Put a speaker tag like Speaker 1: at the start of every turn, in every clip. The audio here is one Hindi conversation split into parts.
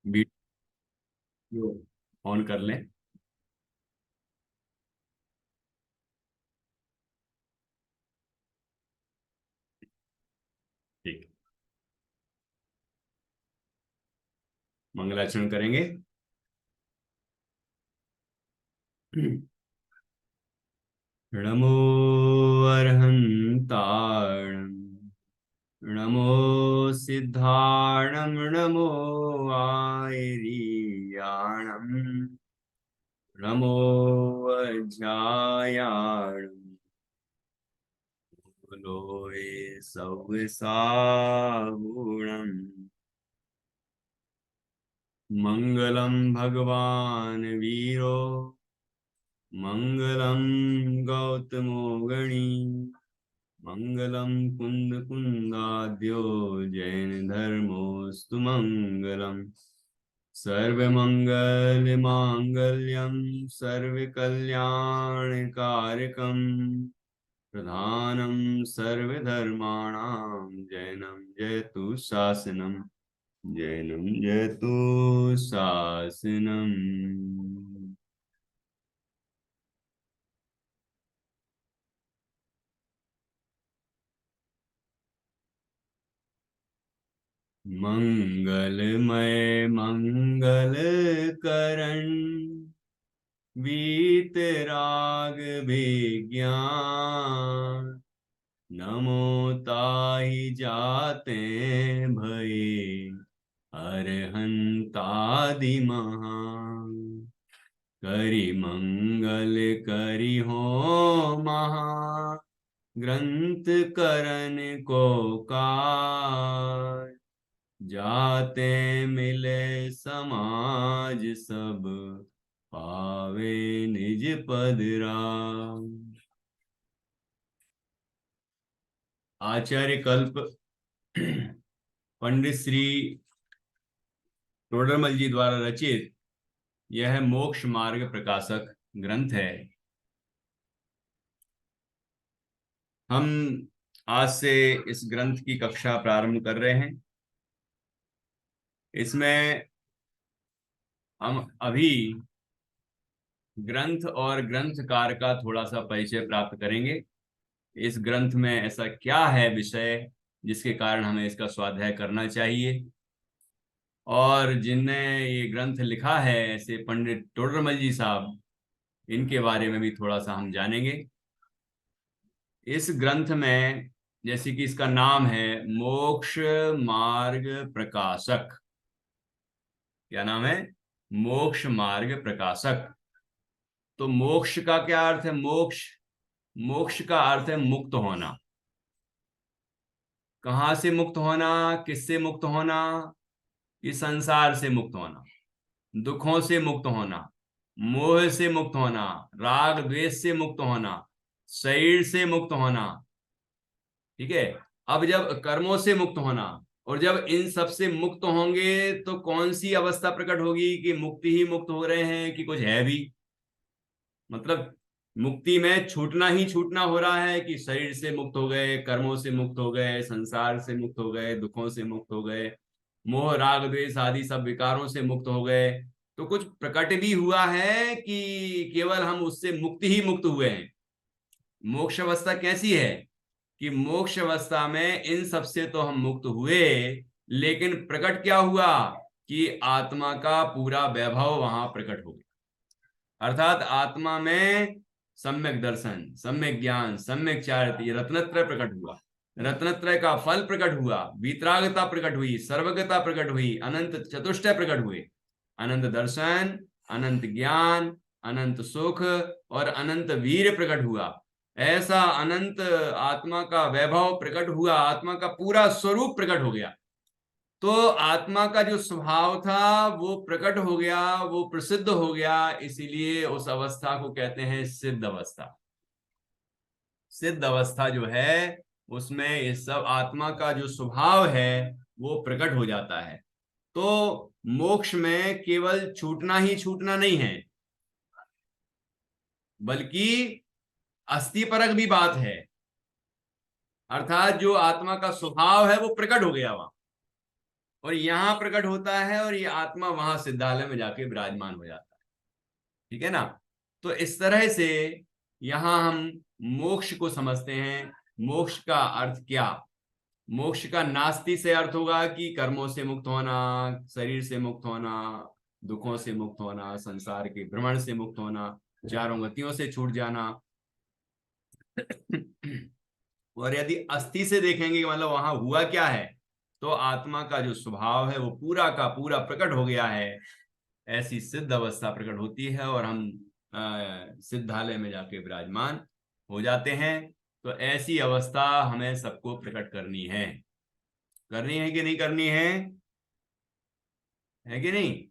Speaker 1: वीडियो ऑन कर लें। ठीक। मंगलाचरण करेंगे। नमो अर्हंताण, नमो सिद्धाणं, नमो आयरीयाणं, नमो अज्ञायाणं, लोये सव्यसाहुणम्। मंगलम भगवान वीरो, मंगलम गौतमो गणी, मंगलम कुंद कुंदाद्यो, जैन धर्मोस्तु मंगलम। सर्वमंगल मांगल्यम, सर्वकल्याणकारकम, प्रधानम सर्वधर्माणां, जैनम जयतु शासनम, जैनम जयतु शासनम। मंगलमय मंगल करण, वीतराग विज्ञान, नमो ताहि जाते भये, अरहंतादि महान। करि मंगल करि हो महा, ग्रंथ करन को काज, जाते मिले समाज सब, पावे निज पद राम। आचार्य कल्प पंडित श्री टोडरमल जी द्वारा रचित यह मोक्ष मार्ग प्रकाशक ग्रंथ है। हम आज से इस ग्रंथ की कक्षा प्रारंभ कर रहे हैं। इसमें हम अभी ग्रंथ और ग्रंथकार का थोड़ा सा परिचय प्राप्त करेंगे। इस ग्रंथ में ऐसा क्या है विषय जिसके कारण हमें इसका स्वाध्याय करना चाहिए, और जिनने ये ग्रंथ लिखा है ऐसे पंडित टोडरमल जी साहब, इनके बारे में भी थोड़ा सा हम जानेंगे। इस ग्रंथ में, जैसे कि इसका नाम है मोक्ष मार्ग प्रकाशक। क्या नाम है? मोक्ष मार्ग प्रकाशक। तो मोक्ष का क्या अर्थ है? मोक्ष, मोक्ष का अर्थ है मुक्त होना। कहाँ से मुक्त होना? किससे मुक्त होना? इस संसार से मुक्त होना, दुखों से मुक्त होना, मोह से मुक्त होना, राग द्वेष से मुक्त होना, शरीर से मुक्त होना। ठीक है। अब जब कर्मों से मुक्त होना, और जब इन सब से मुक्त होंगे तो कौन सी अवस्था प्रकट होगी कि मुक्ति ही मुक्त हो रहे हैं कि कुछ है भी? मतलब मुक्ति में छूटना ही छूटना हो रहा है कि शरीर से मुक्त हो गए, कर्मों से मुक्त हो गए, संसार से मुक्त हो गए, दुखों से मुक्त हो गए, मोह राग द्वेष आदि सब विकारों से मुक्त हो गए, तो कुछ प्रकट भी हुआ है कि केवल हम उससे मुक्ति ही मुक्त हुए हैं? मोक्ष अवस्था कैसी है कि मोक्ष अवस्था में इन सब से तो हम मुक्त हुए, लेकिन प्रकट क्या हुआ कि आत्मा का पूरा वैभव वहां प्रकट हो गया। अर्थात आत्मा में सम्यक दर्शन, सम्यक ज्ञान, सम्यक चारित्र्य, रत्नत्रय प्रकट हुआ। रत्नत्रय का फल प्रकट हुआ, वीतरागता प्रकट हुई, सर्वज्ञता प्रकट हुई, अनंत चतुष्टय प्रकट हुए। अनंत दर्शन, अनंत ज्ञान, अनंत सुख और अनंत वीर प्रकट हुआ। ऐसा अनंत आत्मा का वैभव प्रकट हुआ, आत्मा का पूरा स्वरूप प्रकट हो गया। तो आत्मा का जो स्वभाव था वो प्रकट हो गया, वो प्रसिद्ध हो गया, इसीलिए उस अवस्था को कहते हैं सिद्ध अवस्था। सिद्ध अवस्था जो है उसमें ये सब आत्मा का जो स्वभाव है वो प्रकट हो जाता है। तो मोक्ष में केवल छूटना ही छूटना नहीं है, बल्कि अस्थिपरक भी बात है। अर्थात जो आत्मा का स्वभाव है वो प्रकट हो गया वहां। और यहाँ प्रकट होता है, और ये आत्मा वहां सिद्धालय में जाके विराजमान हो जाता है। ठीक है ना। तो इस तरह से यहां हम मोक्ष को समझते हैं। मोक्ष का अर्थ क्या? मोक्ष का नास्ति से अर्थ होगा कि कर्मों से मुक्त होना, शरीर से मुक्त होना, दुखों से मुक्त होना, संसार के भ्रमण से मुक्त होना, चारों गतियों से छूट जाना। और यदि अस्थि से देखेंगे कि मतलब वहां हुआ क्या है, तो आत्मा का जो स्वभाव है वो पूरा का पूरा प्रकट हो गया है। ऐसी सिद्ध अवस्था प्रकट होती है और हम सिद्धालय में जाके विराजमान हो जाते हैं। तो ऐसी अवस्था हमें सबको प्रकट करनी है। करनी है कि नहीं करनी है कि नहीं?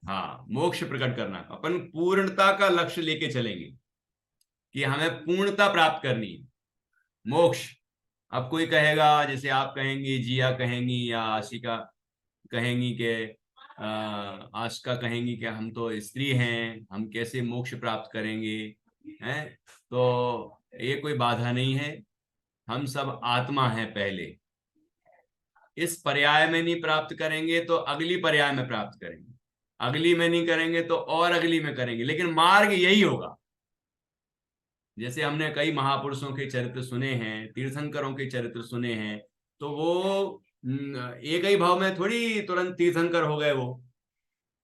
Speaker 1: हाँ, मोक्ष प्रकट करना, अपन पूर्णता का लक्ष्य लेके चलेंगे कि हमें पूर्णता प्राप्त करनी है, मोक्ष। अब कोई कहेगा, जैसे आप कहेंगी, जिया कहेंगी, या आशिका कहेंगी कि आशिका कहेंगी कि हम तो स्त्री हैं, हम कैसे मोक्ष प्राप्त करेंगे? हैं? तो ये कोई बाधा नहीं है। हम सब आत्मा हैं। पहले इस पर्याय में नहीं प्राप्त करेंगे तो अगली पर्याय में प्राप्त करेंगे, अगली में नहीं करेंगे तो और अगली में करेंगे, लेकिन मार्ग यही होगा। जैसे हमने कई महापुरुषों के चरित्र सुने हैं, तीर्थंकरों के चरित्र सुने हैं, तो वो एक ही भाव में थोड़ी तुरंत तीर्थंकर हो गए। वो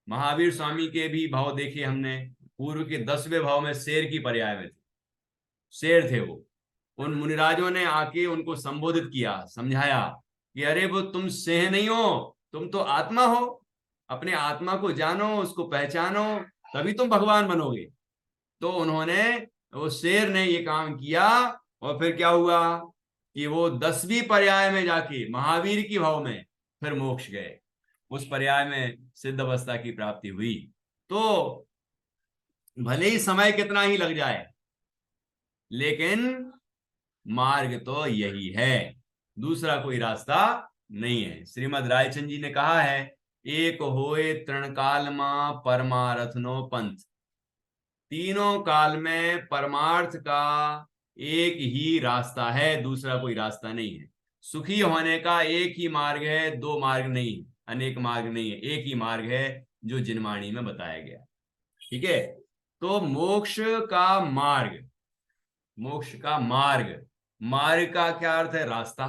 Speaker 1: महावीर स्वामी के भी भाव देखे हमने। पूर्व के 10वें भाव में शेर की पर्याय में थे, शेर थे वो। उन मुनिराजों ने आके उनको संबोधित किया, समझाया कि अरे वो तुम शेर नहीं हो, तुम तो आत्मा हो। अपने आत्मा को जानो, उसको पहचानो, तभी तुम भगवान बनोगे। तो उन्होंने, वो शेर ने ये काम किया, और फिर क्या हुआ कि वो 10वीं पर्याय में जाके महावीर की भाव में फिर मोक्ष गए। उस पर्याय में सिद्ध अवस्था की प्राप्ति हुई। तो भले ही समय कितना ही लग जाए, लेकिन मार्ग तो यही है, दूसरा कोई रास्ता नहीं है। श्रीमद रायचंद जी ने कहा है, एक होए तृणकाल मां परमारथ नो पंथ। तीनों काल में परमार्थ का एक ही रास्ता है, दूसरा कोई रास्ता नहीं है। सुखी होने का एक ही मार्ग है, दो मार्ग नहीं, अनेक मार्ग नहीं है, एक ही मार्ग है जो जिनवाणी में बताया गया। ठीक है। तो मोक्ष का मार्ग, मोक्ष का मार्ग, मार्ग का क्या अर्थ है? रास्ता।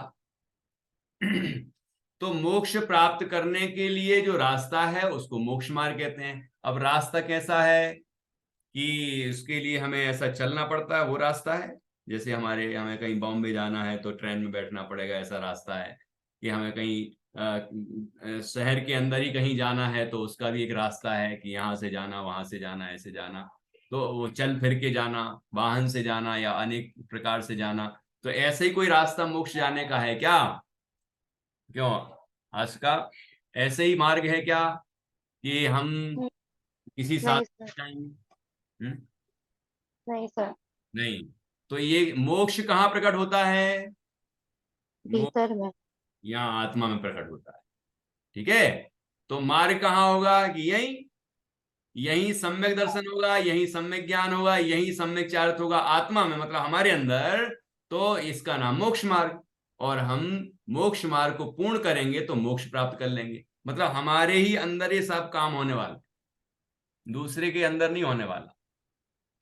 Speaker 1: तो मोक्ष प्राप्त करने के लिए जो रास्ता है उसको मोक्ष मार्ग कहते हैं। अब रास्ता कैसा है कि उसके लिए हमें ऐसा चलना पड़ता है, वो रास्ता है। जैसे हमें कहीं बॉम्बे जाना है तो ट्रेन में बैठना पड़ेगा, ऐसा रास्ता है। कि हमें कहीं शहर के अंदर ही कहीं जाना है तो उसका भी एक रास्ता है कि यहाँ से जाना, वहां से जाना, ऐसे जाना। तो वो चल फिर के जाना, वाहन से जाना, या अनेक प्रकार से जाना। तो ऐसे ही कोई रास्ता मोक्ष जाने का है क्या? क्यों आज का ऐसे ही मार्ग है क्या कि हम किसी
Speaker 2: नहीं
Speaker 1: साधन
Speaker 2: सर।
Speaker 1: से जाएंगे?
Speaker 2: नहीं सर।
Speaker 1: नहीं। तो ये मोक्ष कहाँ प्रकट होता है? मोक्ष
Speaker 2: भीतर में।
Speaker 1: यहाँ आत्मा में प्रकट होता है। ठीक है। तो मार्ग कहाँ होगा? कि यही, यही सम्यक दर्शन होगा, यही सम्यक ज्ञान होगा, यही सम्यक चारित्र होगा आत्मा में, मतलब हमारे अंदर। तो इसका नाम मोक्ष मार्ग। और हम मोक्ष मार्ग को पूर्ण करेंगे तो मोक्ष प्राप्त कर लेंगे। मतलब हमारे ही अंदर ये सब काम होने वाला, दूसरे के अंदर नहीं होने वाला।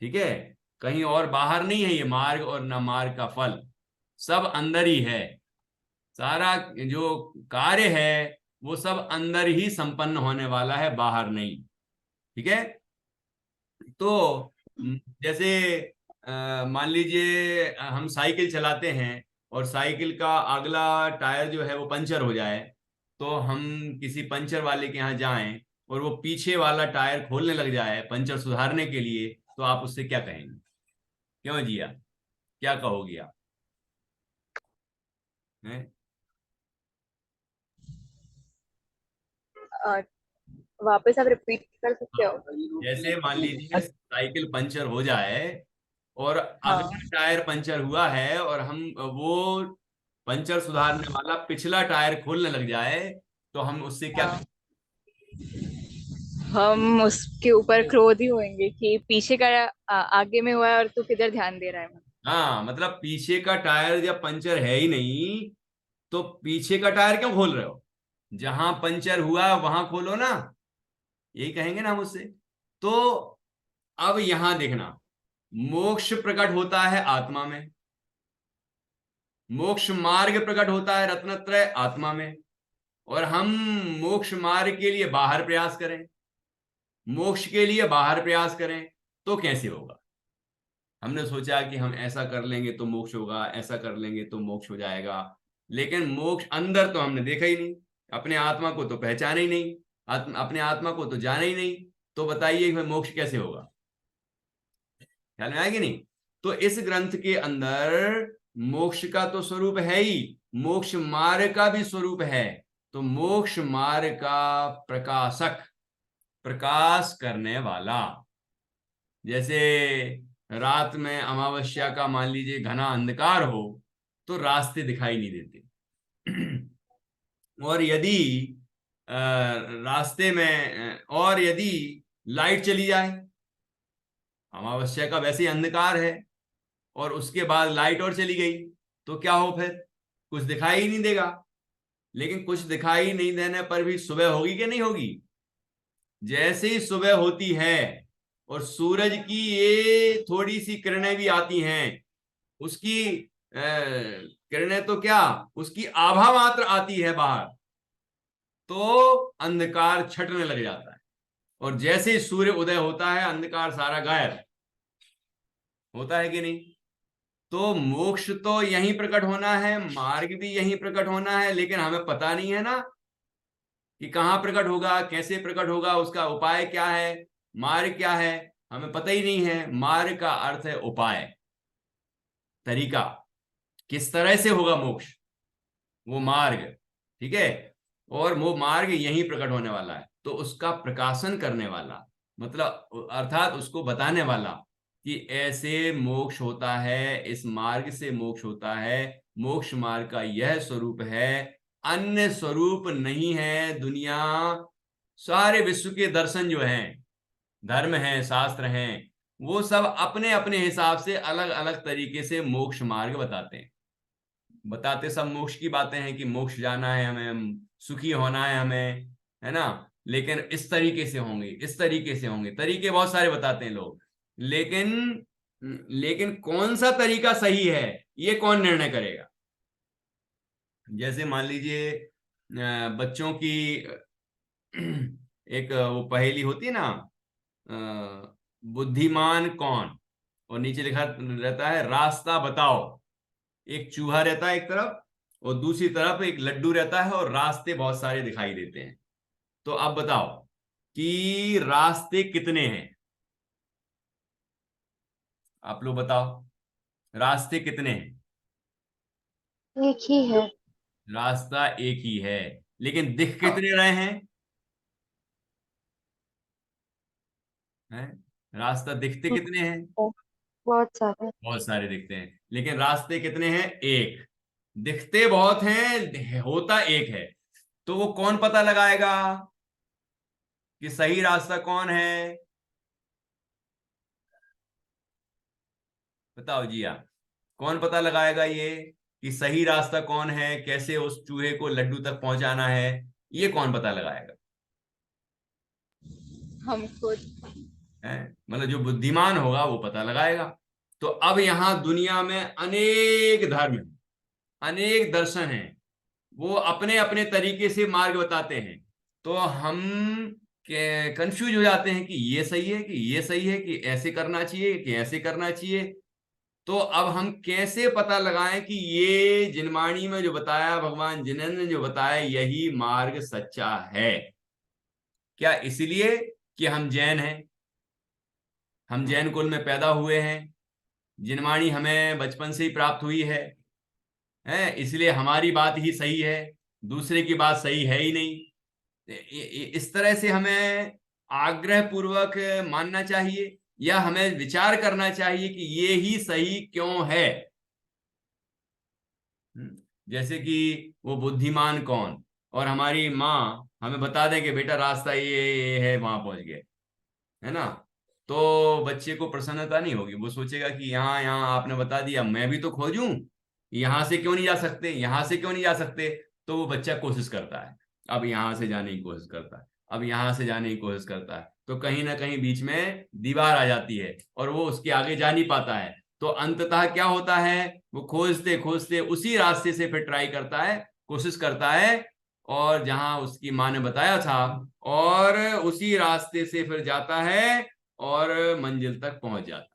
Speaker 1: ठीक है। कहीं और बाहर नहीं है ये मार्ग, और न मार्ग का फल, सब अंदर ही है। सारा जो कार्य है वो सब अंदर ही संपन्न होने वाला है, बाहर नहीं। ठीक है। तो जैसे मान लीजिए हम साइकिल चलाते हैं, और साइकिल का अगला टायर जो है वो पंचर हो जाए, तो हम किसी पंचर वाले के यहाँ जाएं, और वो पीछे वाला टायर खोलने लग जाए पंचर सुधारने के लिए, तो आप उससे क्या कहेंगे? क्यों जिया, क्या कहोगी आप? हैं?
Speaker 2: अ, वापस आप रिपीट कर सकते
Speaker 1: हाँ,
Speaker 2: हो?
Speaker 1: जैसे मान लीजिए साइकिल पंचर हो जाए, और
Speaker 2: हाँ।
Speaker 1: अगला टायर पंचर हुआ है, और हम वो पंचर सुधारने वाला पिछला टायर खोलने लग जाए, तो हम उससे क्या
Speaker 2: हाँ,
Speaker 1: कहें?
Speaker 2: हम उसके ऊपर क्रोधी होंगे कि पीछे का आगे में हुआ है और तू किधर ध्यान दे रहा है।
Speaker 1: हाँ, मतलब पीछे का टायर जब पंचर है ही नहीं, तो पीछे का टायर क्यों खोल रहे हो? जहां पंचर हुआ वहां खोलो ना, यही कहेंगे ना हम उससे। तो अब यहां देखना, मोक्ष प्रकट होता है आत्मा में, मोक्ष मार्ग प्रकट होता है रत्नत्रय आत्मा में, और हम मोक्ष मार्ग के लिए बाहर प्रयास करें, मोक्ष के लिए बाहर प्रयास करें, तो कैसे होगा? हमने सोचा कि हम ऐसा कर लेंगे तो मोक्ष होगा, ऐसा कर लेंगे तो मोक्ष हो जाएगा, लेकिन मोक्ष अंदर तो हमने देखा ही नहीं, अपने आत्मा को तो पहचाना ही नहीं, अपने आत्मा को तो जाना ही नहीं, तो बताइए कि मोक्ष कैसे होगा? ख्याल में आएगी नहीं? तो इस ग्रंथ के अंदर मोक्ष का तो स्वरूप है ही, मोक्ष मार्ग का भी स्वरूप है। तो मोक्ष मार्ग का प्रकाशक, प्रकाश करने वाला, जैसे रात में अमावस्या का मान लीजिए घना अंधकार हो तो रास्ते दिखाई नहीं देते। और यदि रास्ते में और यदि लाइट चली जाए, अमावस्या का वैसे ही अंधकार है और उसके बाद लाइट और चली गई, तो क्या हो फिर? कुछ दिखाई ही नहीं देगा। लेकिन कुछ दिखाई नहीं देने पर भी सुबह होगी कि नहीं होगी? जैसे ही सुबह होती है और सूरज की ये थोड़ी सी किरणें भी आती हैं, उसकी किरणें तो क्या, उसकी आभा मात्र आती है बाहर, तो अंधकार छटने लग जाता है, और जैसे ही सूर्य उदय होता है अंधकार सारा गायब होता है कि नहीं? तो मोक्ष तो यहीं प्रकट होना है, मार्ग भी यहीं प्रकट होना है, लेकिन हमें पता नहीं है ना कि कहाँ प्रकट होगा, कैसे प्रकट होगा, उसका उपाय क्या है, मार्ग क्या है, हमें पता ही नहीं है। मार्ग का अर्थ है उपाय, तरीका, किस तरह से होगा मोक्ष, वो मार्ग, ठीक है। और वो मार्ग यहीं प्रकट होने वाला है, तो उसका प्रकाशन करने वाला, मतलब अर्थात उसको बताने वाला कि ऐसे मोक्ष होता है, इस मार्ग से मोक्ष होता है, मोक्ष मार्ग का यह स्वरूप है, अन्य स्वरूप नहीं है। दुनिया, सारे विश्व के दर्शन जो हैं, धर्म हैं, शास्त्र हैं, वो सब अपने अपने हिसाब से अलग अलग तरीके से मोक्ष मार्ग बताते हैं। बताते सब मोक्ष की बातें हैं कि मोक्ष जाना है हमें, हम सुखी होना है हमें, है ना। लेकिन इस तरीके से होंगे, इस तरीके से होंगे, तरीके बहुत सारे बताते हैं लोग, लेकिन लेकिन कौन सा तरीका सही है ये कौन निर्णय करेगा? जैसे मान लीजिए बच्चों की एक वो पहेली होती है ना, बुद्धिमान कौन, और नीचे लिखा रहता है रास्ता बताओ। एक चूहा रहता है एक तरफ, और दूसरी तरफ एक लड्डू रहता है, और रास्ते बहुत सारे दिखाई देते हैं। तो अब बताओ कि रास्ते कितने हैं? आप लोग बताओ, रास्ते कितने हैं?
Speaker 3: एक ही है।
Speaker 1: रास्ता एक ही है, लेकिन दिख कितने रहे हैं? रास्ता दिखते कितने हैं?
Speaker 3: बहुत सारे।
Speaker 1: बहुत सारे दिखते हैं, लेकिन रास्ते कितने हैं? एक। दिखते बहुत हैं, होता एक है। तो वो कौन पता लगाएगा कि सही रास्ता कौन है? बताओ जी आप, कौन पता लगाएगा ये कि सही रास्ता कौन है, कैसे उस चूहे को लड्डू तक पहुंचाना है, ये कौन पता लगाएगा?
Speaker 2: हम खुद।
Speaker 1: है, मतलब जो बुद्धिमान होगा वो पता लगाएगा। तो अब यहां दुनिया में अनेक धर्म, अनेक दर्शन हैं, वो अपने अपने तरीके से मार्ग बताते हैं। तो हम कंफ्यूज हो जाते हैं कि ये सही है कि ये सही है, कि ऐसे करना चाहिए कि ऐसे करना चाहिए। तो अब हम कैसे पता लगाएं कि ये जिनवाणी में जो बताया, भगवान जिनेंद्र ने जो बताया, यही मार्ग सच्चा है? क्या इसलिए कि हम जैन हैं, हम जैन कुल में पैदा हुए हैं, जिनवाणी हमें बचपन से ही प्राप्त हुई है इसलिए हमारी बात ही सही है, दूसरे की बात सही है ही नहीं? इस तरह से हमें आग्रह पूर्वक मानना चाहिए, या हमें विचार करना चाहिए कि ये ही सही क्यों है? जैसे कि वो बुद्धिमान कौन, और हमारी माँ हमें बता दे कि बेटा रास्ता ये है, वहां पहुंच गए, है ना। तो बच्चे को प्रसन्नता नहीं होगी, वो सोचेगा कि यहाँ यहाँ आपने बता दिया, मैं भी तो खोजूं, यहाँ से क्यों नहीं जा सकते, यहाँ से क्यों नहीं जा सकते? तो वो बच्चा कोशिश करता है। अब यहां से जाने की कोशिश करता है, अब यहां से जाने की कोशिश करता है, तो कहीं ना कहीं बीच में दीवार आ जाती है और वो उसके आगे जा नहीं पाता है। तो अंततः क्या होता है, वो खोजते खोजते उसी रास्ते से फिर ट्राई करता है, कोशिश करता है, और जहां उसकी माँ ने बताया था, और उसी रास्ते से फिर जाता है और मंजिल तक पहुंच जाता है।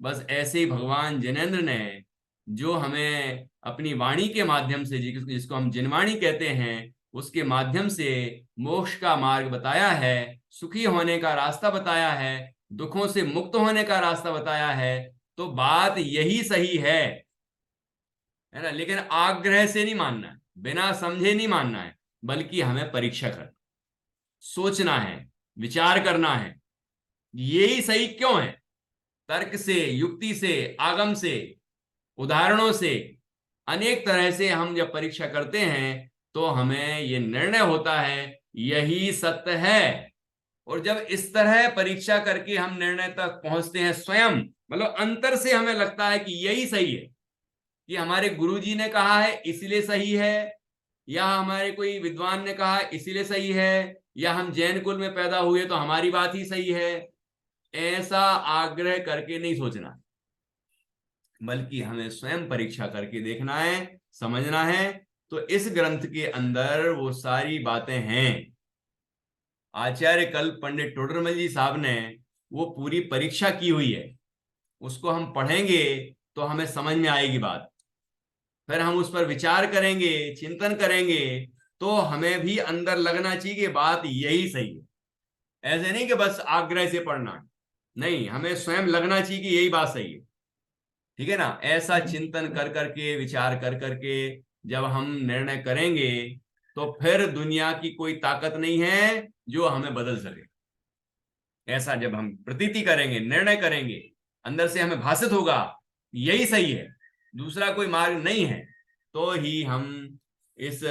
Speaker 1: बस ऐसे ही भगवान जिनेंद्र ने जो हमें अपनी वाणी के माध्यम से, जिसको हम जिनवाणी कहते हैं, उसके माध्यम से मोक्ष का मार्ग बताया है, सुखी होने का रास्ता बताया है, दुखों से मुक्त होने का रास्ता बताया है। तो बात यही सही है ना। लेकिन आग्रह से नहीं मानना है, बिना समझे नहीं मानना है, बल्कि हमें परीक्षा करना, सोचना है, विचार करना है, यही सही क्यों है। तर्क से, युक्ति से, आगम से, उदाहरणों से, अनेक तरह से हम जब परीक्षा करते हैं तो हमें यह निर्णय होता है यही सत्य है। और जब इस तरह परीक्षा करके हम निर्णय तक पहुंचते हैं, स्वयं मतलब अंतर से हमें लगता है कि यही सही है, कि हमारे गुरुजी ने कहा है इसलिए सही है, या हमारे कोई विद्वान ने कहा इसलिए सही है, या हम जैन कुल में पैदा हुए तो हमारी बात ही सही है। ऐसा आग्रह करके नहीं सोचना, बल्कि हमें स्वयं परीक्षा करके देखना है, समझना है। तो इस ग्रंथ के अंदर वो सारी बातें हैं। आचार्य कल्प पंडित टोडरमल जी साहब ने वो पूरी परीक्षा की हुई है, उसको हम पढ़ेंगे तो हमें समझ में आएगी बात, फिर हम उस पर विचार करेंगे, चिंतन करेंगे, तो हमें भी अंदर लगना चाहिए कि बात यही सही है। ऐसे नहीं कि बस आग्रह से पढ़ना, नहीं, हमें स्वयं लगना चाहिए कि यही बात सही है। ठीक है ना। ऐसा चिंतन कर करके, विचार कर करके जब हम निर्णय करेंगे, तो फिर दुनिया की कोई ताकत नहीं है जो हमें बदल सके। ऐसा जब हम प्रतीति करेंगे, निर्णय करेंगे, अंदर से हमें भासित होगा यही सही है, दूसरा कोई मार्ग नहीं है, तो ही हम इस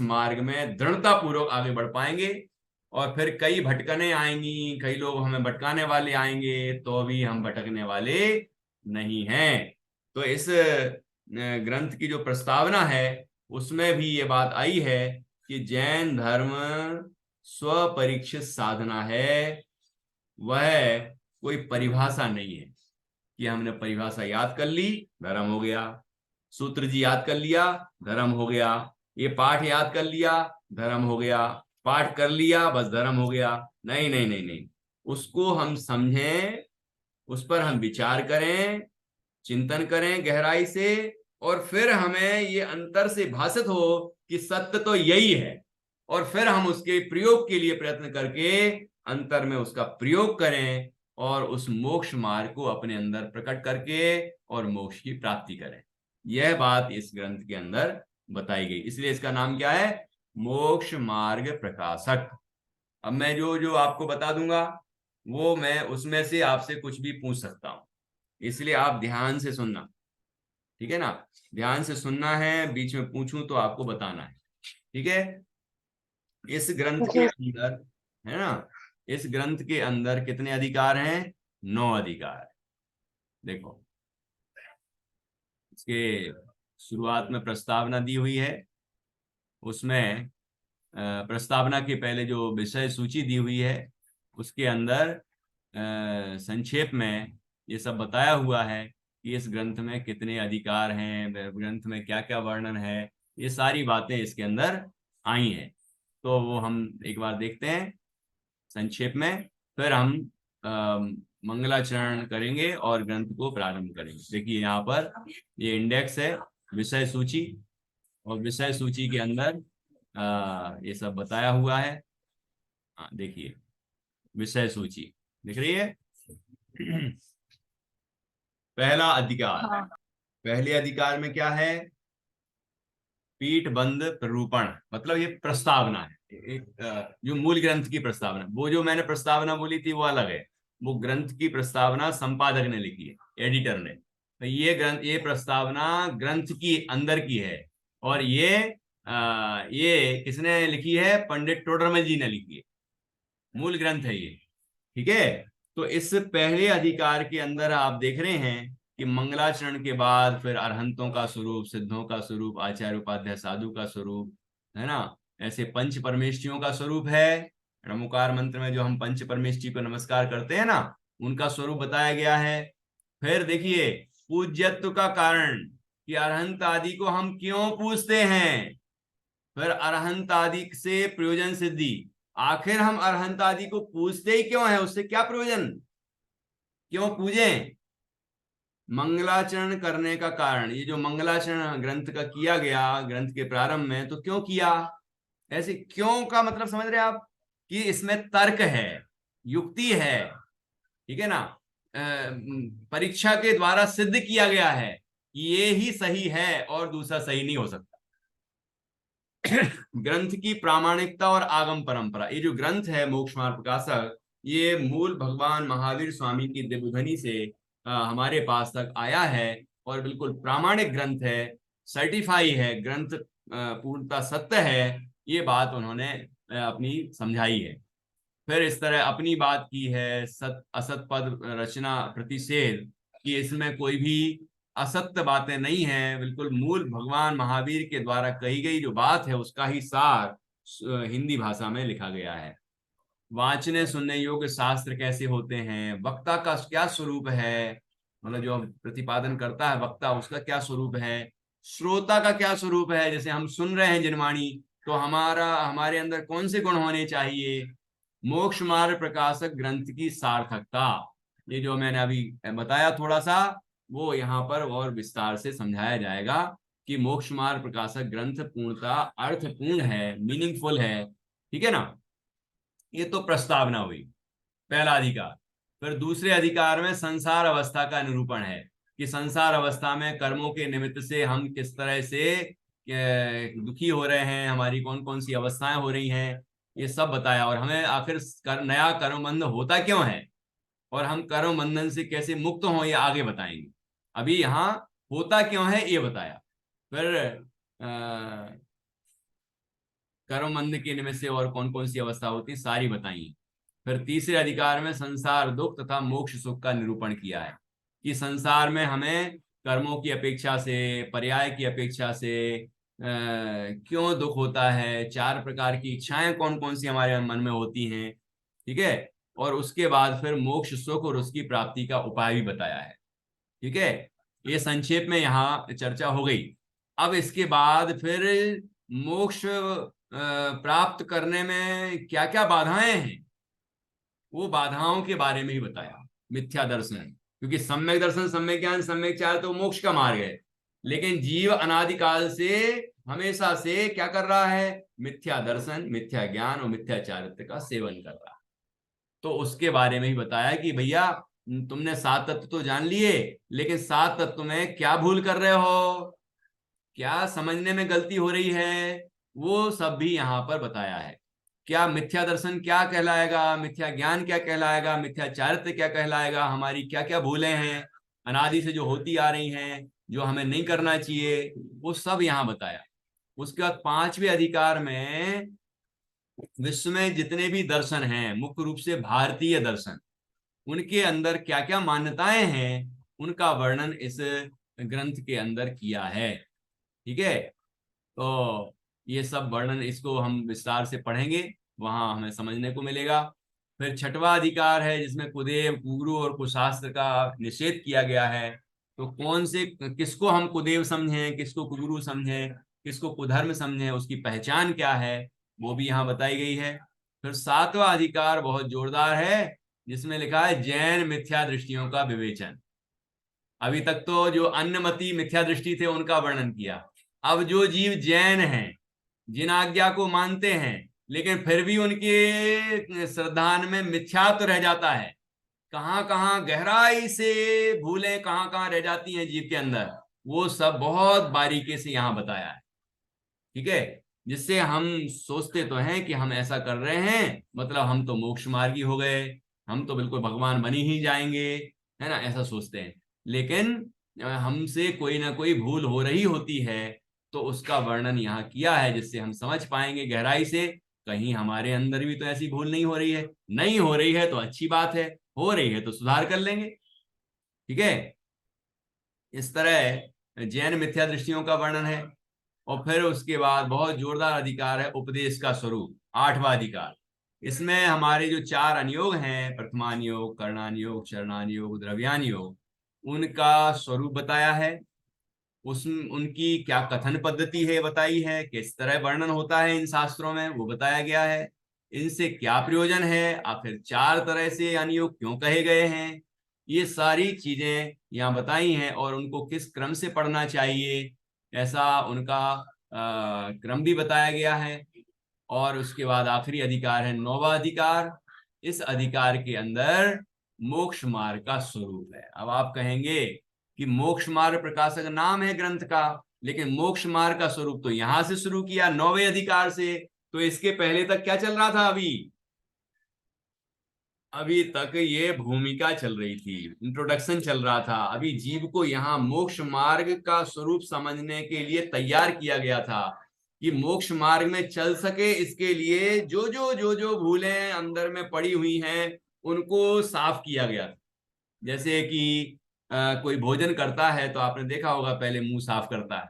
Speaker 1: मार्ग में दृढ़ता पूर्वक आगे बढ़ पाएंगे। और फिर कई भटकने आएंगी, कई लोग हमें भटकाने वाले आएंगे, तो भी हम भटकने वाले नहीं हैं। तो इस ग्रंथ की जो प्रस्तावना है उसमें भी ये बात आई है कि जैन धर्म स्वपरीक्षित साधना है, वह कोई परिभाषा नहीं है कि हमने परिभाषा याद कर ली, धर्म हो गया, सूत्र जी याद कर लिया, धर्म हो गया, ये पाठ याद कर लिया, धर्म हो गया, पाठ कर लिया बस धर्म हो गया। नहीं नहीं नहीं नहीं, उसको हम समझें, उस पर हम विचार करें, चिंतन करें गहराई से, और फिर हमें ये अंतर से भासित हो कि सत्य तो यही है, और फिर हम उसके प्रयोग के लिए प्रयत्न करके अंतर में उसका प्रयोग करें, और उस मोक्ष मार्ग को अपने अंदर प्रकट करके और मोक्ष की प्राप्ति करें। यह बात इस ग्रंथ के अंदर बताई गई, इसलिए इसका नाम क्या है, मोक्ष मार्ग प्रकाशक। अब मैं जो जो आपको बता दूंगा वो मैं उसमें से आपसे कुछ भी पूछ सकता हूं, इसलिए आप ध्यान से सुनना, ठीक है ना। ध्यान से सुनना है, बीच में पूछूं तो आपको बताना है, ठीक है। इस ग्रंथ के
Speaker 3: जी।
Speaker 1: अंदर, है ना, इस ग्रंथ के अंदर कितने अधिकार हैं, 9 अधिकार। देखो, इसके शुरुआत में प्रस्तावना दी हुई है, उसमें प्रस्तावना के पहले जो विषय सूची दी हुई है उसके अंदर संक्षेप में ये सब बताया हुआ है कि इस ग्रंथ में कितने अधिकार हैं, ग्रंथ में क्या क्या वर्णन है, ये सारी बातें इसके अंदर आई हैं। तो वो हम एक बार देखते हैं संक्षेप में, फिर हम मंगलाचरण करेंगे और ग्रंथ को प्रारंभ करेंगे। देखिए यहाँ पर ये इंडेक्स है, विषय सूची, और विषय सूची के अंदर ये सब बताया हुआ है। हाँ देखिए, विषय सूची दिख रही है। पहला अधिकार,
Speaker 2: हाँ।
Speaker 1: पहले अधिकार में क्या है, पीठ बंद प्ररूपण, मतलब ये प्रस्तावना है, एक जो मूल ग्रंथ की प्रस्तावना, वो जो मैंने प्रस्तावना बोली थी वो अलग है, वो ग्रंथ की प्रस्तावना संपादक ने लिखी है, एडिटर ने। तो ये ग्रंथ, ये प्रस्तावना ग्रंथ की अंदर की है, और ये किसने लिखी है, पंडित टोडरमल जी ने लिखी है, मूल ग्रंथ है ये, ठीक है। तो इस पहले अधिकार के अंदर आप देख रहे हैं कि मंगलाचरण के बाद फिर अरहंतों का स्वरूप, सिद्धों का स्वरूप, आचार्य उपाध्याय साधु का स्वरूप, है ना, ऐसे पंच परमेष्ठियों का स्वरूप है। नमोकार मंत्र में जो हम पंच परमेष्ठि को नमस्कार करते हैं ना, उनका स्वरूप बताया गया है। फिर देखिए पूज्यत्व का कारण कि अरहंत आदि को हम क्यों पूजते हैं। फिर अरहंत आदि से प्रयोजन सिद्धि, आखिर हम अरहंत आदि को पूजते ही क्यों है, उससे क्या प्रयोजन, क्यों पूजें। मंगलाचरण करने का कारण, ये जो मंगलाचरण ग्रंथ का किया गया ग्रंथ के प्रारंभ में, तो क्यों किया, ऐसे क्यों का मतलब समझ रहे आप कि इसमें तर्क है, युक्ति है, ठीक है ना। परीक्षा के द्वारा सिद्ध किया गया है कि ये ही सही है और दूसरा सही नहीं हो सकता। ग्रंथ की प्रामाणिकता और आगम परंपरा, ये जो ग्रंथ है मोक्ष मार्ग प्रकाशक, ये मूल भगवान महावीर स्वामी की दिव्यध्वनि से हमारे पास तक आया है और बिल्कुल प्रामाणिक ग्रंथ है, सर्टिफाई है ग्रंथ, पूर्णतः सत्य है, ये बात उन्होंने अपनी समझाई है। फिर इस तरह अपनी बात की है सत असत पद रचना प्रतिषेध, कि इसमें कोई भी असत्य बातें नहीं है, बिल्कुल मूल भगवान महावीर के द्वारा कही गई जो बात है उसका ही सार हिंदी भाषा में लिखा गया है। वाचने सुनने योग्य शास्त्र कैसे होते हैं, वक्ता का क्या स्वरूप है, मतलब जो प्रतिपादन करता है वक्ता उसका क्या स्वरूप है, श्रोता का क्या स्वरूप है, जैसे हम सुन रहे हैं जिनवाणी, तो हमारे अंदर कौन से गुण होने चाहिए। मोक्ष मार्ग प्रकाशक ग्रंथ की सार्थकता, ये जो मैंने अभी बताया थोड़ा सा, वो यहाँ पर और विस्तार से समझाया जाएगा कि मोक्ष मार्ग प्रकाशक ग्रंथ पूर्णतः अर्थपूर्ण है, मीनिंगफुल है, ठीक है ना। ये तो प्रस्तावना हुई, पहला अधिकार। फिर दूसरे अधिकार में संसार अवस्था का निरूपण है कि संसार अवस्था में कर्मों के निमित्त से हम किस तरह से दुखी हो रहे हैं, हमारी कौन कौन सी अवस्थाएं हो रही हैं, ये सब बताया। और हमें आखिर नया कर्म बंधन होता क्यों है और हम कर्म बंधन से कैसे मुक्त हों, ये आगे बताएंगे। अभी यहाँ होता क्यों है ये बताया। फिर कर्म बंधन के निमित्त से और कौन कौन सी अवस्था होती है सारी बताई। फिर तीसरे अधिकार में संसार दुख तथा मोक्ष सुख का निरूपण किया है कि संसार में हमें कर्मों की अपेक्षा से, पर्याय की अपेक्षा से क्यों दुख होता है, चार प्रकार की इच्छाएं कौन कौन सी हमारे मन में होती हैं, ठीक है। और उसके बाद फिर मोक्ष सुख और उसकी प्राप्ति का उपाय भी बताया है, ठीक है। ये संक्षेप में यहाँ चर्चा हो गई। अब इसके बाद फिर मोक्ष प्राप्त करने में क्या क्या बाधाएं हैं, वो बाधाओं के बारे में ही बताया। मिथ्या दर्शन, क्योंकि सम्यक दर्शन, सम्यक ज्ञान, सम्यक चार तो मोक्ष का मार्ग है, लेकिन जीव अनादिकाल से हमेशा से क्या कर रहा है, मिथ्या दर्शन, मिथ्या ज्ञान और मिथ्या चारित्र का सेवन कर रहा है। तो उसके बारे में ही बताया कि भैया तुमने सात तत्व तो जान लिए, लेकिन सात तत्व में क्या भूल कर रहे हो, क्या समझने में गलती हो रही है, वो सब भी यहाँ पर बताया है। क्या मिथ्या दर्शन क्या कहलाएगा, मिथ्या ज्ञान क्या कहलाएगा, मिथ्या चारित्र क्या कहलाएगा, हमारी क्या क्या भूलें हैं अनादि से जो होती आ रही हैं, जो हमें नहीं करना चाहिए, वो सब यहाँ बताया। उसके बाद पांचवें अधिकार में विश्व में जितने भी दर्शन हैं, मुख्य रूप से भारतीय दर्शन, उनके अंदर क्या क्या मान्यताएं हैं, उनका वर्णन इस ग्रंथ के अंदर किया है, ठीक है। तो ये सब वर्णन, इसको हम विस्तार से पढ़ेंगे, वहां हमें समझने को मिलेगा। फिर छठवां अधिकार है जिसमें कुदेव, कुगुरु और कुशास्त्र का निषेध किया गया है। तो कौन से, किसको हम कुदेव समझें, किसको कुगुरु समझें, किसको कुधर्म समझें, उसकी पहचान क्या है, वो भी यहाँ बताई गई है। फिर सातवां अधिकार बहुत जोरदार है, जिसमें लिखा है जैन मिथ्या दृष्टियों का विवेचन। अभी तक तो जो अन्यमती मिथ्या दृष्टि थे उनका वर्णन किया, अब जो जीव जैन हैं, जिन आज्ञा को मानते हैं लेकिन फिर भी उनके श्रद्धान में मिथ्यात्व रह जाता है, कहाँ कहाँ गहराई से भूलें कहाँ कहाँ रह जाती हैं जीव के अंदर, वो सब बहुत बारीकी से यहाँ बताया है, ठीक है। जिससे हम सोचते तो हैं कि हम ऐसा कर रहे हैं मतलब हम तो मोक्ष मार्गी हो गए, हम तो बिल्कुल भगवान बनी ही जाएंगे, है ना, ऐसा सोचते हैं। लेकिन हमसे कोई ना कोई भूल हो रही होती है, तो उसका वर्णन यहाँ किया है जिससे हम समझ पाएंगे गहराई से, कहीं हमारे अंदर भी तो ऐसी भूल नहीं हो रही है। नहीं हो रही है तो अच्छी बात है, हो रही है तो सुधार कर लेंगे, ठीक है। इस तरह जैन मिथ्या दृष्टियों का वर्णन है। और फिर उसके बाद बहुत जोरदार अधिकार है उपदेश का स्वरूप, 8वां अधिकार। इसमें हमारे जो 4 अनुयोग हैं, प्रथमान योग, करणान योग, चरणान योग, द्रव्यान योग, उनका स्वरूप बताया है। उस उनकी क्या कथन पद्धति है बताई है, किस तरह वर्णन होता है इन शास्त्रों में वो बताया गया है। इनसे क्या प्रयोजन है, आखिर 4 तरह से अनुयोग क्यों कहे गए हैं, ये सारी चीजें यहाँ बताई हैं। और उनको किस क्रम से पढ़ना चाहिए, ऐसा उनका क्रम भी बताया गया है। और उसके बाद आखिरी अधिकार है 9वां अधिकार। इस अधिकार के अंदर मोक्ष मार्ग का स्वरूप है। अब आप कहेंगे कि मोक्ष मार्ग प्रकाशक नाम है ग्रंथ का, लेकिन मोक्ष मार्ग का स्वरूप तो यहां से शुरू किया 9वें अधिकार से, तो इसके पहले तक क्या चल रहा था? अभी तक ये भूमिका चल रही थी, इंट्रोडक्शन चल रहा था। अभी जीव को यहाँ मोक्ष मार्ग का स्वरूप समझने के लिए तैयार किया गया था कि मोक्ष मार्ग में चल सके, इसके लिए जो भूलें अंदर में पड़ी हुई हैं उनको साफ किया गया। जैसे कि कोई भोजन करता है तो आपने देखा होगा पहले मुंह साफ करता है,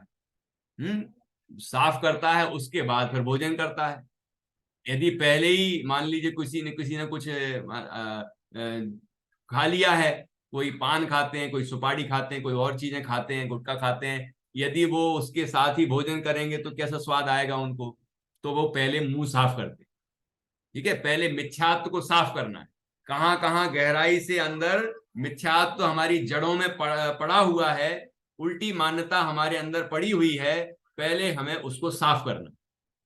Speaker 1: साफ करता है, उसके बाद फिर भोजन करता है। यदि पहले ही मान लीजिए किसी ने कुछ खा लिया है, कोई पान खाते हैं, कोई सुपारी खाते हैं, कोई और चीजें खाते हैं, गुटखा खाते हैं, यदि वो उसके साथ ही भोजन करेंगे तो कैसा स्वाद आएगा उनको? तो वो पहले मुंह साफ करते हैं। ठीक है, पहले मिथ्यात्व को साफ करना है। कहाँ कहाँ गहराई से अंदर मिथ्यात्व हमारी जड़ों में पड़ा हुआ है, उल्टी मान्यता हमारे अंदर पड़ी हुई है, पहले हमें उसको साफ करना।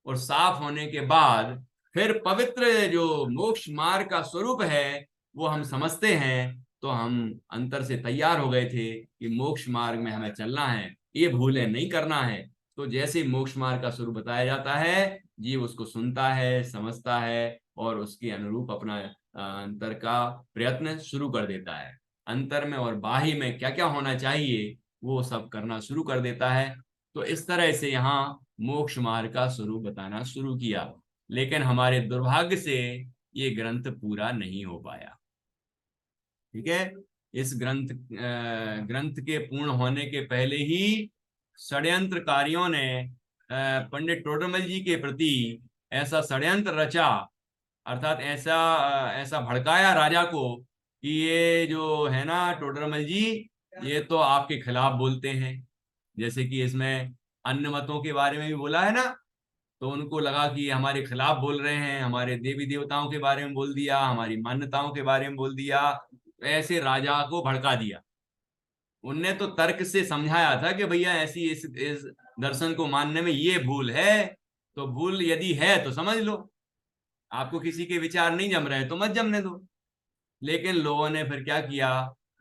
Speaker 1: और साफ होने के बाद फिर पवित्र जो मोक्ष मार्ग का स्वरूप है वो हम समझते हैं, तो हम अंतर से तैयार हो गए थे कि मोक्ष मार्ग में हमें चलना है, ये भूलें नहीं करना है। तो जैसे मोक्ष मार्ग का स्वरूप बताया जाता है, जीव उसको सुनता है, समझता है और उसके अनुरूप अपना अंतर का प्रयत्न शुरू कर देता है। अंतर में और बाह्य में क्या क्या होना चाहिए वो सब करना शुरू कर देता है। तो इस तरह से यहाँ मोक्ष मार्ग का स्वरूप बताना शुरू किया, लेकिन हमारे दुर्भाग्य से ये ग्रंथ पूरा नहीं हो पाया। ठीक है, इस ग्रंथ के पूर्ण होने के पहले ही षड्यंत्रकारियों ने पंडित टोडरमल जी के प्रति ऐसा षड्यंत्र रचा, अर्थात ऐसा भड़काया राजा को कि ये जो है ना टोडरमल जी, ये तो आपके खिलाफ बोलते हैं। जैसे कि इसमें अन्य मतों के बारे में भी बोला है ना, तो उनको लगा कि हमारे खिलाफ बोल रहे हैं, हमारे देवी देवताओं के बारे में बोल दिया, हमारी मान्यताओं के बारे में बोल दिया, ऐसे राजा को भड़का दिया। उनने तो तर्क से समझाया था कि भैया ऐसी इस दर्शन को मानने में ये भूल है, तो भूल यदि है तो समझ लो, आपको किसी के विचार नहीं जम रहे तो मत जमने दो। लेकिन लोगों ने फिर क्या किया,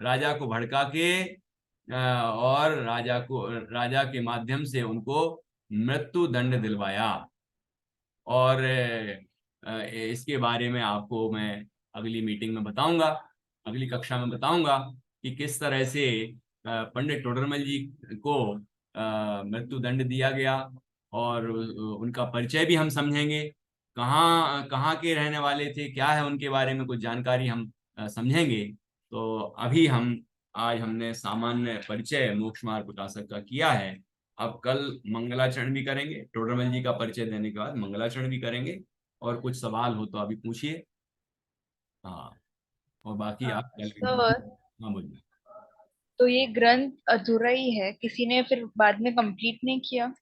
Speaker 1: राजा को भड़का के और राजा के माध्यम से उनको मृत्यु दंड दिलवाया। और इसके बारे में आपको मैं अगली मीटिंग में बताऊंगा, अगली कक्षा में बताऊंगा कि किस तरह से पंडित टोडरमल जी को मृत्यु दंड दिया गया। और उनका परिचय भी हम समझेंगे, कहाँ कहाँ के रहने वाले थे, क्या है उनके बारे में कुछ जानकारी हम समझेंगे। तो अभी आज हमने सामान्य परिचय मोक्ष मार्ग प्रकाशक का किया है। अब कल मंगलाचरण भी करेंगे, टोडरमल जी का परिचय देने के बाद मंगलाचरण भी करेंगे। और कुछ सवाल हो तो अभी पूछिए। हाँ, और बाकी आप कल
Speaker 2: सर,
Speaker 1: हाँ बोलिए।
Speaker 2: तो ये ग्रंथ अधूरा ही है, किसी ने फिर बाद में कंप्लीट नहीं किया?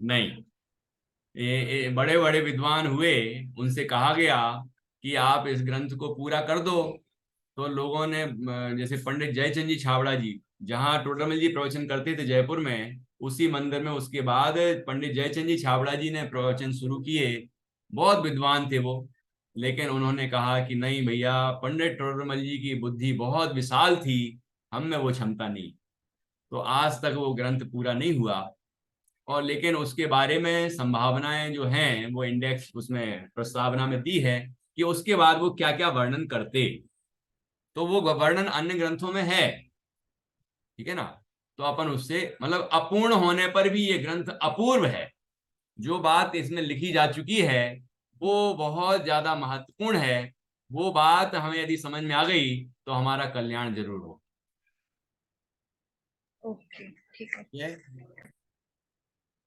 Speaker 1: नहीं, ये बड़े बड़े विद्वान हुए, उनसे कहा गया कि आप इस ग्रंथ को पूरा कर दो। तो लोगों ने जैसे पंडित जयचंद जी छाबड़ा जी, जहाँ टोडरमल जी प्रवचन करते थे जयपुर में, उसी मंदिर में उसके बाद पंडित जयचंद जी छाबड़ा जी ने प्रवचन शुरू किए। बहुत विद्वान थे वो, लेकिन उन्होंने कहा कि नहीं भैया, पंडित टोडरमल जी की बुद्धि बहुत विशाल थी, हम में वो क्षमता नहीं। तो आज तक वो ग्रंथ पूरा नहीं हुआ। और लेकिन उसके बारे में संभावनाएं जो हैं वो इंडेक्स उसमें प्रस्तावना में दी है कि उसके बाद वो क्या क्या वर्णन करते, तो वो वर्णन अन्य ग्रंथों में है। ठीक है ना, तो अपन उससे मतलब अपूर्ण होने पर भी ये ग्रंथ अपूर्व है। जो बात इसमें लिखी जा चुकी है वो बहुत ज्यादा महत्वपूर्ण है। वो बात हमें यदि समझ में आ गई तो हमारा कल्याण जरूर हो।
Speaker 2: ओके, ठीक है।
Speaker 1: ये